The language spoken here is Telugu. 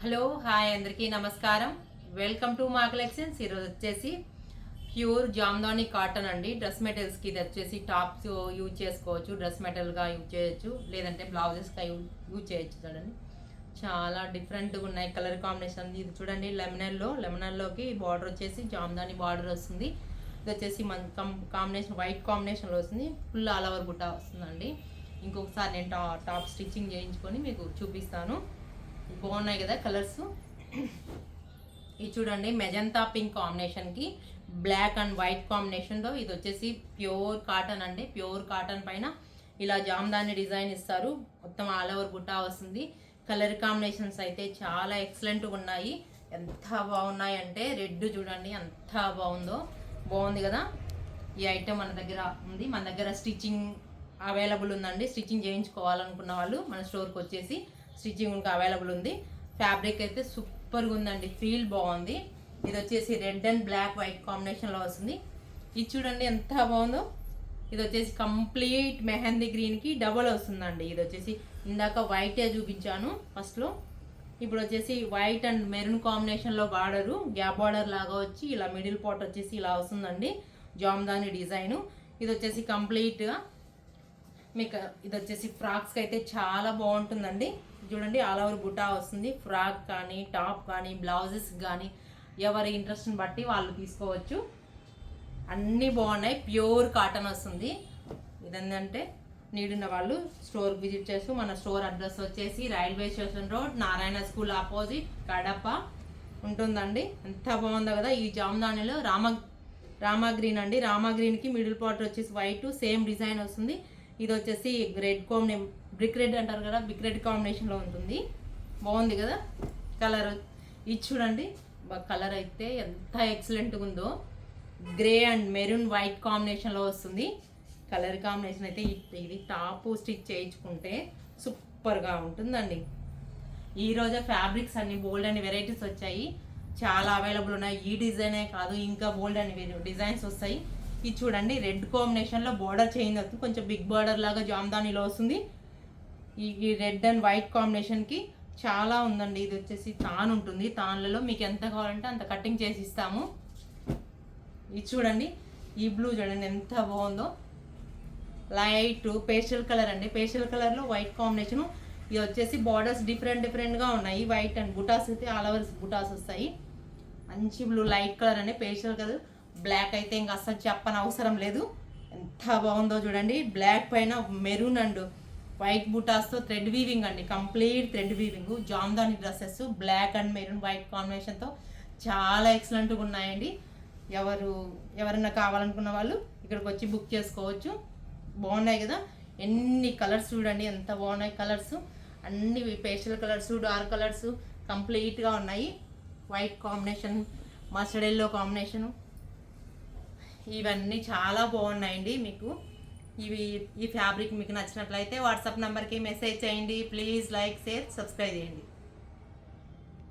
హలో హాయ్ అందరికీ నమస్కారం. వెల్కమ్ టు మా కలెక్షన్స్. ఈరోజు వచ్చేసి ప్యూర్ జామ్దాని కాటన్ అండి. డ్రెస్ మెటీరియల్స్కి ఇది వచ్చేసి టాప్స్ యూజ్ చేసుకోవచ్చు, డ్రెస్ మెటీరియల్గా యూజ్ చేయొచ్చు, లేదంటే బ్లౌజెస్గా యూజ్ చేయొచ్చు. చూడండి చాలా డిఫరెంట్గా ఉన్నాయి కలర్ కాంబినేషన్. ఇది చూడండి లెమనల్లోకి బార్డర్ వచ్చేసి జామ్దాని బార్డర్ వస్తుంది. ఇది వచ్చేసి మన కాంబినేషన్ వైట్ కాంబినేషన్లో వస్తుంది. ఫుల్ ఆల్ ఓవర్ బుట్ట వస్తుందండి. ఇంకొకసారి నేను టాప్ స్టిచ్చింగ్ చేయించుకొని మీకు చూపిస్తాను. బాగున్నాయి కదా కలర్స్. ఇది చూడండి మెజంతా పింక్ కాంబినేషన్కి బ్లాక్ అండ్ వైట్ కాంబినేషన్తో ఇది వచ్చేసి ప్యూర్ కాటన్ అండి. ప్యూర్ కాటన్ పైన ఇలా జామ్దాని డిజైన్ ఇస్తారు. మొత్తం ఆల్ ఓవర్ బుట్టా వస్తుంది. కలర్ కాంబినేషన్స్ అయితే చాలా ఎక్సలెంట్గా ఉన్నాయి. ఎంత బాగున్నాయి అంటే రెడ్ చూడండి ఎంత బాగుంది కదా. ఈ ఐటెం మన దగ్గర ఉంది. మన దగ్గర స్టిచ్చింగ్ అవైలబుల్ ఉందండి. స్టిచ్చింగ్ చేయించుకోవాలనుకున్న వాళ్ళు మన స్టోర్కి వచ్చేసి స్టిచ్చింగ్ ఇంకా అవైలబుల్ ఉంది. ఫ్యాబ్రిక్ అయితే సూపర్గా ఉందండి, ఫీల్ బాగుంది. ఇది వచ్చేసి రెడ్ అండ్ బ్లాక్ వైట్ కాంబినేషన్లో వస్తుంది. ఇది చూడండి ఎంత బాగుందో. ఇది వచ్చేసి కంప్లీట్ మెహందీ గ్రీన్కి డబల్ వస్తుందండి. ఇది వచ్చేసి ఇందాక వైటే చూపించాను ఫస్ట్లో, ఇప్పుడు వచ్చేసి వైట్ అండ్ మెరూన్ కాంబినేషన్లో బార్డరు గ్యాప్ బార్డర్ లాగా వచ్చి ఇలా మిడిల్ పార్ట్ వచ్చేసి ఇలా వస్తుందండి జామ్దాని డిజైను. ఇది వచ్చేసి కంప్లీట్గా మీకు ఇది వచ్చేసి ఫ్రాక్స్కి అయితే చాలా బాగుంటుందండి. చూడండి ఆల్ ఓవర్ బుటా వస్తుంది. ఫ్రాక్ కానీ టాప్ కానీ బ్లౌజెస్ కానీ ఎవరి ఇంట్రెస్ట్ని బట్టి వాళ్ళు తీసుకోవచ్చు. అన్నీ బాగున్నాయి. ప్యూర్ కాటన్ వస్తుంది. ఇదేంటంటే నీడున్న వాళ్ళు స్టోర్ విజిట్ చేస్తూ మన స్టోర్ అడ్రస్ వచ్చేసి railway station road, Narayana school opposite, Kadapa ఉంటుందండి. ఎంత బాగుందో కదా. ఈ జామ్దానిలో రామా గ్రీన్ అండి. రామా గ్రీన్కి మిడిల్ పార్ట్ వచ్చేసి వైట్ సేమ్ డిజైన్ వస్తుంది. ఇది వచ్చేసి రెడ్ బ్రిక్ రెడ్ అంటారు కదా, బ్రిక్ రెడ్ కాంబినేషన్లో ఉంటుంది. బాగుంది కదా కలర్. ఇది చూడండి కలర్ అయితే ఎంత ఎక్సలెంట్గా ఉందో. గ్రే అండ్ మెరూన్ వైట్ కాంబినేషన్లో వస్తుంది. కలర్ కాంబినేషన్ అయితే ఇది టాప్ స్టిచ్ చేయించుకుంటే సూపర్గా ఉంటుందండి. ఈరోజే ఫ్యాబ్రిక్స్ అన్ని బోల్డ్ అని వెరైటీస్ వచ్చాయి, చాలా అవైలబుల్ ఉన్నాయి. ఈ డిజైనే కాదు ఇంకా బోల్డ్ అని డిజైన్స్ వస్తాయి. ఇది చూడండి రెడ్ కాంబినేషన్లో బార్డర్ చేంజ్ అవుతుంది, కొంచెం బిగ్ బార్డర్ లాగా జామ్దానిలో వస్తుంది. ఈ రెడ్ అండ్ వైట్ కాంబినేషన్కి చాలా ఉందండి. ఇది వచ్చేసి తాన్ ఉంటుంది. తాన్లలో మీకు ఎంత కావాలంటే అంత కటింగ్ చేసి ఇస్తాము. ఇది చూడండి ఈ బ్లూ చూడండి ఎంత బాగుందో. లైట్ పేస్టల్ కలర్ అండి. పేస్టల్ కలర్లో వైట్ కాంబినేషను. ఇది వచ్చేసి బార్డర్స్ డిఫరెంట్గా ఉన్నాయి. వైట్ అండ్ బుటాస్ అయితే ఆల్ ఓవర్ బుటాస్ వస్తాయి. మంచి బ్లూ లైట్ కలర్ అండి. పేస్టల్ కలర్ బ్లాక్ అయితే ఇంకా అసలు చెప్పని అవసరం లేదు. ఎంత బాగుందో చూడండి. బ్లాక్ పైన మెరూన్ అండ్ వైట్ బుటాస్తో థ్రెడ్ వీవింగ్ అండి, complete thread weaving. Jamdani dresses black and maroon white కాంబినేషన్తో చాలా ఎక్సలెంట్గా ఉన్నాయండి. ఎవరైనా కావాలనుకున్న వాళ్ళు ఇక్కడికి వచ్చి బుక్ చేసుకోవచ్చు. బాగున్నాయి కదా. ఎన్ని కలర్స్ చూడండి ఎంత బాగున్నాయి కలర్స్. అన్ని పేస్టల్ కలర్స్, డార్క్ కలర్స్ కంప్లీట్గా ఉన్నాయి. White combination, mustard yellow combination, ఇవన్నీ చాలా బాగున్నాయండి. మీకు ఈ ఫ్యాబ్రిక్ మీకు నచ్చినట్లయితే వాట్సాప్ నెంబర్కి మెసేజ్ చేయండి. ప్లీజ్ లైక్, షేర్, సబ్స్క్రైబ్ చేయండి.